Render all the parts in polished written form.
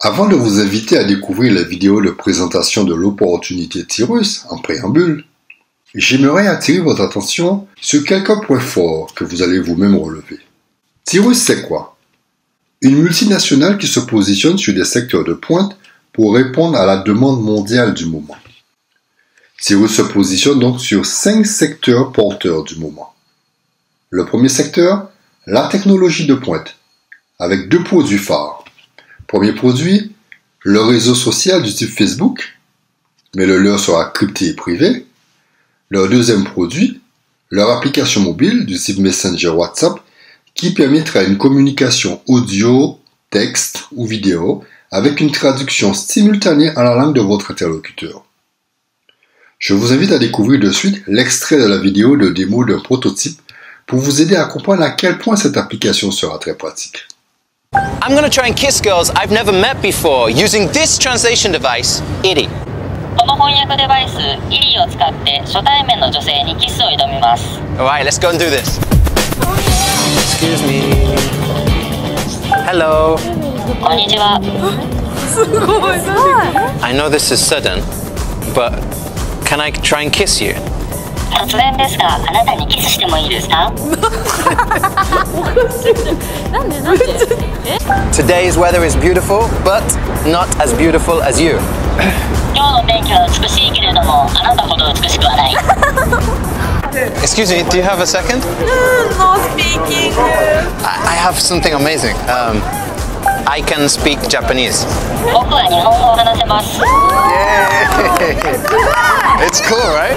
Avant de vous inviter à découvrir la vidéo de présentation de l'opportunité Tirus en préambule, j'aimerais attirer votre attention sur quelques points forts que vous allez vous-même relever. Tirus, c'est quoi? Une multinationale qui se positionne sur des secteurs de pointe pour répondre à la demande mondiale du moment. Tirus se positionne donc sur 5 secteurs porteurs du moment. Le premier secteur, la technologie de pointe, avec 2 produits phares. Premier produit, le réseau social du type Facebook, mais le leur sera crypté et privé. Leur deuxième produit, leur application mobile du type Messenger WhatsApp, qui permettra une communication audio, texte ou vidéo avec une traduction simultanée en la langue de votre interlocuteur. Je vous invite à découvrir de suite l'extrait de la vidéo de démo d'un prototype pour vous aider à comprendre à quel point cette application sera très pratique. I'm going to try and kiss girls I've never met before using this translation device, IRI. この翻訳デバイス、IRI を使って初対面の女性にキスを挑みます。Alright, let's go and do this. Excuse me. Hello. こんにちは。I know this is sudden, but can I try and kiss you? 突然ですが、あなたにキスしてもいいですか？ Today's weather is beautiful, but not as beautiful as you. 今日の天気は美しいけれども、あなたほど美しくはない。Excuse me, do you have a second? No speaking. I have something amazing. I can speak Japanese. 僕は日本語を話せます。Yay! It's cool, right?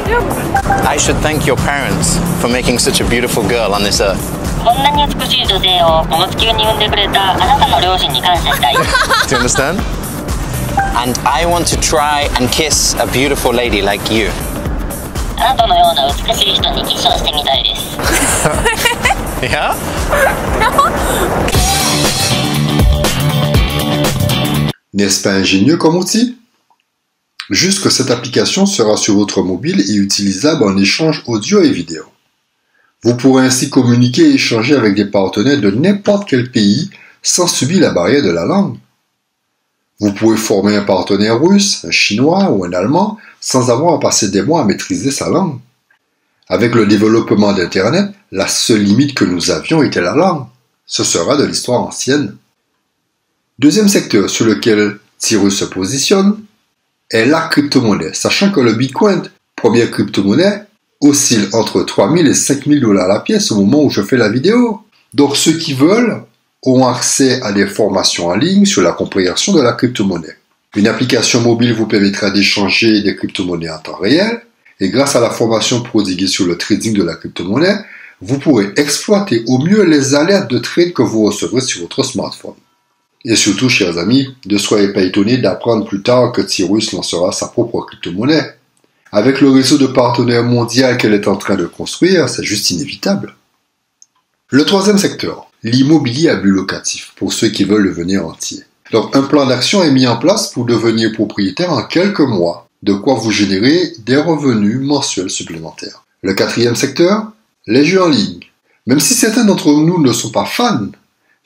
I should thank your parents for making such a beautiful girl on this earth. こんなに美しい女性をこの地球に産んでくれたあなたの両親に感謝したい。Do you understand? And I want to try and kiss a beautiful lady like you. あなたのような美しい人にキスをしてみたいです。Yeah? N'est-ce pas ingénieux comme outil? Juste que cette application sera sur votre mobile et utilisable en échange audio et vidéo. Vous pourrez ainsi communiquer et échanger avec des partenaires de n'importe quel pays sans subir la barrière de la langue. Vous pouvez former un partenaire russe, un chinois ou un allemand sans avoir à passer des mois à maîtriser sa langue. Avec le développement d'Internet, la seule limite que nous avions était la langue. Ce sera de l'histoire ancienne. Deuxième secteur sur lequel Tirus se positionne est la crypto-monnaie, sachant que le Bitcoin, première crypto-monnaie, oscille entre 3000 et 5000 $ la pièce au moment où je fais la vidéo. Donc ceux qui veulent auront accès à des formations en ligne sur la compréhension de la crypto-monnaie. Une application mobile vous permettra d'échanger des crypto-monnaies en temps réel, et grâce à la formation prodiguée sur le trading de la crypto-monnaie, vous pourrez exploiter au mieux les alertes de trade que vous recevrez sur votre smartphone. Et surtout, chers amis, ne soyez pas étonnés d'apprendre plus tard que Tirus lancera sa propre crypto-monnaie. Avec le réseau de partenaires mondial qu'elle est en train de construire, c'est juste inévitable. Le troisième secteur, l'immobilier à but locatif, pour ceux qui veulent devenir entiers. Donc un plan d'action est mis en place pour devenir propriétaire en quelques mois, de quoi vous générer des revenus mensuels supplémentaires. Le quatrième secteur, les jeux en ligne. Même si certains d'entre nous ne sont pas fans,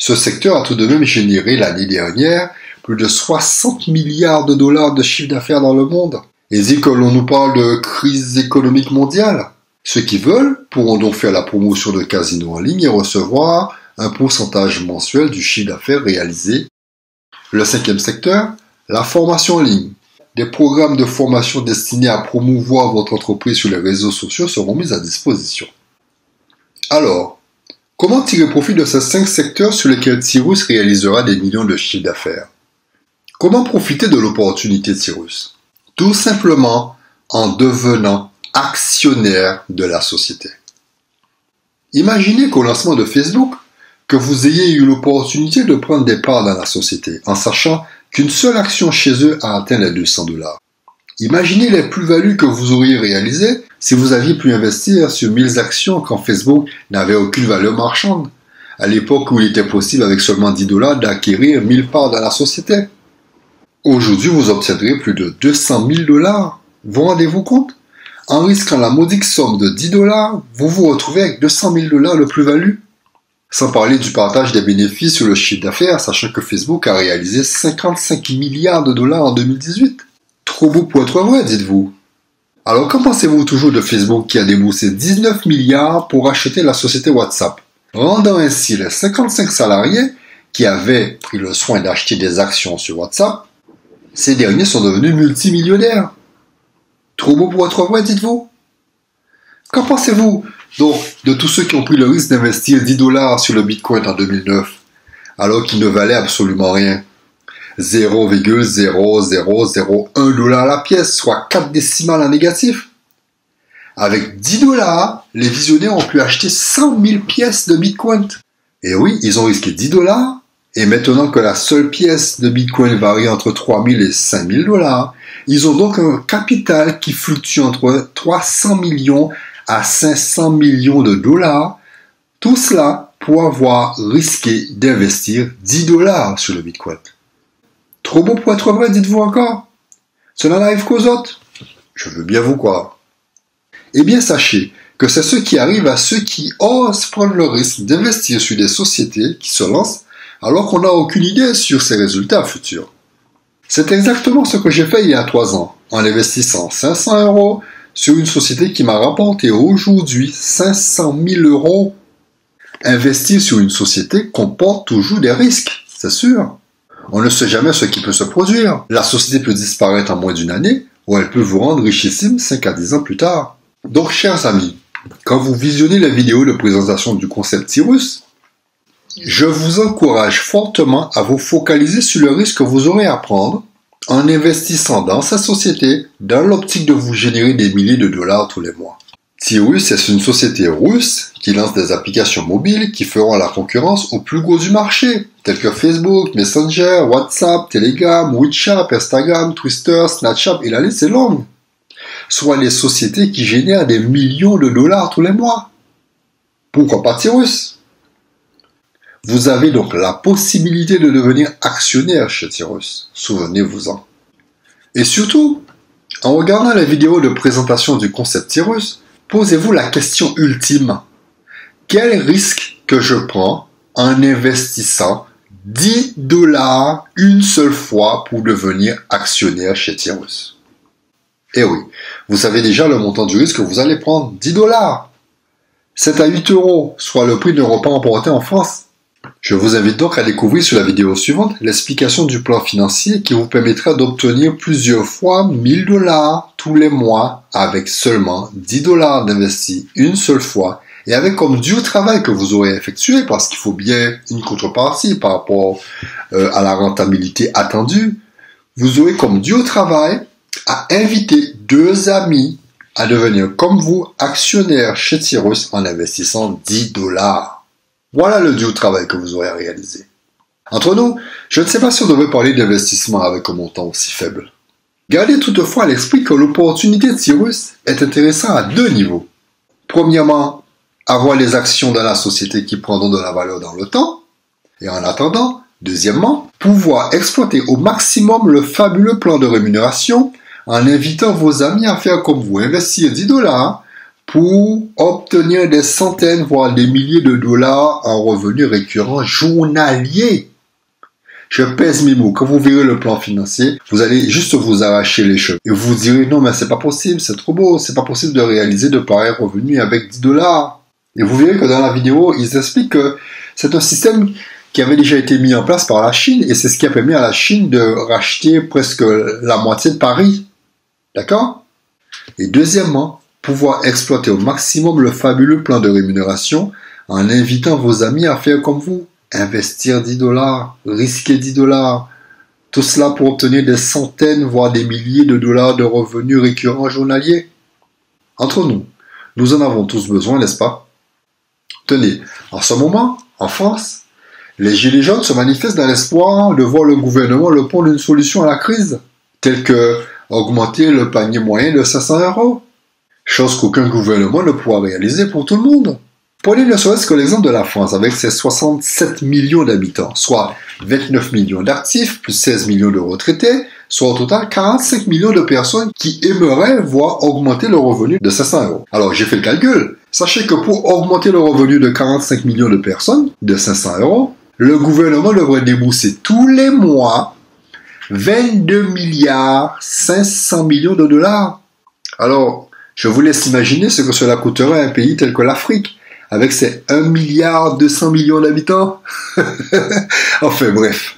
ce secteur a tout de même généré l'année dernière plus de 60 milliards de dollars de chiffre d'affaires dans le monde. Et dit que l'on nous parle de crise économique mondiale. Ceux qui veulent pourront donc faire la promotion de casinos en ligne et recevoir un pourcentage mensuel du chiffre d'affaires réalisé. Le cinquième secteur, la formation en ligne. Des programmes de formation destinés à promouvoir votre entreprise sur les réseaux sociaux seront mis à disposition. Alors, comment tirer profit de ces 5 secteurs sur lesquels Tirus réalisera des millions de chiffres d'affaires? Comment profiter de l'opportunité Tirus? Tout simplement en devenant actionnaire de la société. Imaginez qu'au lancement de Facebook, que vous ayez eu l'opportunité de prendre des parts dans la société, en sachant qu'une seule action chez eux a atteint les 200 $. Imaginez les plus-values que vous auriez réalisées si vous aviez pu investir sur 1000 actions quand Facebook n'avait aucune valeur marchande, à l'époque où il était possible avec seulement 10 $ d'acquérir 1000 parts dans la société. Aujourd'hui, vous obtiendrez plus de 200 000 $. Vous rendez-vous compte? En risquant la modique somme de 10 $, vous vous retrouvez avec 200 000 $ de plus-value. Sans parler du partage des bénéfices sur le chiffre d'affaires, sachant que Facebook a réalisé 55 milliards de dollars en 2018. Trop beau pour être vrai, dites-vous. Alors qu'en pensez-vous toujours de Facebook qui a déboursé 19 milliards pour acheter la société WhatsApp, rendant ainsi les 55 salariés qui avaient pris le soin d'acheter des actions sur WhatsApp, ces derniers sont devenus multimillionnaires. Trop beau pour être vrai, dites-vous. Qu'en pensez-vous donc de tous ceux qui ont pris le risque d'investir 10 dollars sur le Bitcoin en 2009, alors qu'il ne valait absolument rien? 0,0001 dollar la pièce, soit 4 décimales en négatif. Avec 10 dollars, les visionnaires ont pu acheter 100 000 pièces de Bitcoin. Et oui, ils ont risqué 10 dollars, et maintenant que la seule pièce de Bitcoin varie entre 3 000 et 5 000 dollars, ils ont donc un capital qui fluctue entre 300 millions à 500 millions de dollars, tout cela pour avoir risqué d'investir 10 dollars sur le Bitcoin. Trop beau pour être vrai, dites-vous encore? Cela n'arrive qu'aux autres. Je veux bien vous croire. Eh bien, sachez que c'est ce qui arrive à ceux qui osent prendre le risque d'investir sur des sociétés qui se lancent alors qu'on n'a aucune idée sur ses résultats futurs. C'est exactement ce que j'ai fait il y a 3 ans, en investissant 500 € sur une société qui m'a rapporté aujourd'hui 500 000 €. Investir sur une société comporte toujours des risques, c'est sûr. On ne sait jamais ce qui peut se produire. La société peut disparaître en moins d'1 année, ou elle peut vous rendre richissime 5 à 10 ans plus tard. Donc, chers amis, quand vous visionnez la vidéo de présentation du concept Tyrus, je vous encourage fortement à vous focaliser sur le risque que vous aurez à prendre en investissant dans sa société dans l'optique de vous générer des milliers de dollars tous les mois. Tyrus est une société russe qui lance des applications mobiles qui feront la concurrence aux plus gros du marché, tels que Facebook, Messenger, WhatsApp, Telegram, WeChat, Instagram, Twitter, Snapchat et la liste est longue. Soit les sociétés qui génèrent des millions de dollars tous les mois. Pourquoi pas Tyrus? Vous avez donc la possibilité de devenir actionnaire chez Tyrus. Souvenez-vous-en. Et surtout, en regardant la vidéo de présentation du concept Tyrus, posez-vous la question ultime. Quel risque que je prends en investissant 10 dollars une seule fois pour devenir actionnaire chez Tyrus? Eh oui, vous savez déjà le montant du risque que vous allez prendre, 10 dollars. C'est à 8 €, soit le prix d'un repas emporté en France. Je vous invite donc à découvrir sur la vidéo suivante l'explication du plan financier qui vous permettra d'obtenir plusieurs fois 1000 dollars tous les mois avec seulement 10 dollars d'investis une seule fois et avec comme dû travail que vous aurez effectué parce qu'il faut bien une contrepartie par rapport à la rentabilité attendue. Vous aurez comme dû travail à inviter 2 amis à devenir comme vous actionnaires chez Tyrus en investissant 10 dollars. Voilà le dur travail que vous aurez à réaliser. Entre nous, je ne sais pas si on devrait parler d'investissement avec un montant aussi faible. Gardez toutefois à l'esprit que l'opportunité de Tyrus est intéressante à 2 niveaux. Premièrement, avoir les actions dans la société qui prendront de la valeur dans le temps. Et en attendant, deuxièmement, pouvoir exploiter au maximum le fabuleux plan de rémunération en invitant vos amis à faire comme vous, investir 10 dollars pour obtenir des centaines, voire des milliers de dollars en revenus récurrents journaliers. Je pèse mes mots. Quand vous verrez le plan financier, vous allez juste vous arracher les cheveux. Et vous direz, non, mais c'est pas possible, c'est trop beau, c'est pas possible de réaliser de pareils revenus avec 10 dollars. Et vous verrez que dans la vidéo, ils expliquent que c'est un système qui avait déjà été mis en place par la Chine, et c'est ce qui a permis à la Chine de racheter presque la moitié de Paris. D'accord? Et deuxièmement, pouvoir exploiter au maximum le fabuleux plan de rémunération en invitant vos amis à faire comme vous. Investir 10 dollars, risquer 10 dollars. Tout cela pour obtenir des centaines, voire des milliers de dollars de revenus récurrents journaliers. Entre nous, nous en avons tous besoin, n'est-ce pas? Tenez, en ce moment, en France, les Gilets jaunes se manifestent dans l'espoir de voir le gouvernement le prendre une solution à la crise, telle que augmenter le panier moyen de 500 €. Chose qu'aucun gouvernement ne pourra réaliser pour tout le monde. Prenez ne serait-ce que l'exemple de la France avec ses 67 millions d'habitants, soit 29 millions d'actifs plus 16 millions de retraités, soit au total 45 millions de personnes qui aimeraient voir augmenter le revenu de 500 €. Alors j'ai fait le calcul, Sachez que pour augmenter le revenu de 45 millions de personnes, de 500 €, le gouvernement devrait débourser tous les mois 22 milliards 500 millions de dollars. Alors, je vous laisse imaginer ce que cela coûterait à un pays tel que l'Afrique, avec ses 1 milliard 200 millions d'habitants. Enfin bref.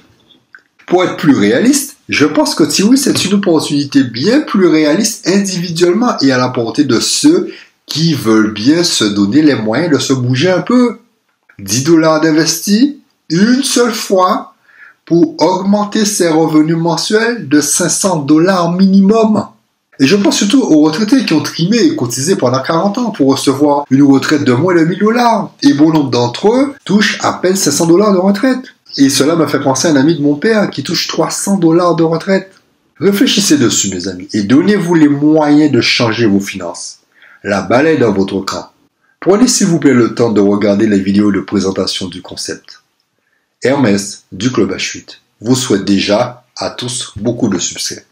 Pour être plus réaliste, je pense que Tiwi, c'est une opportunité bien plus réaliste individuellement et à la portée de ceux qui veulent bien se donner les moyens de se bouger un peu. 10 $ d'investis une seule fois pour augmenter ses revenus mensuels de 500 $ minimum. Et je pense surtout aux retraités qui ont trimé et cotisé pendant 40 ans pour recevoir une retraite de moins de 1000 $. Et bon nombre d'entre eux touchent à peine 500 $ de retraite. Et cela me fait penser à un ami de mon père qui touche 300 $ de retraite. Réfléchissez dessus, mes amis, et donnez-vous les moyens de changer vos finances. La balle est dans votre camp. Prenez s'il vous plaît le temps de regarder les vidéos de présentation du concept. Hermès du Club H8 vous souhaite déjà à tous beaucoup de succès.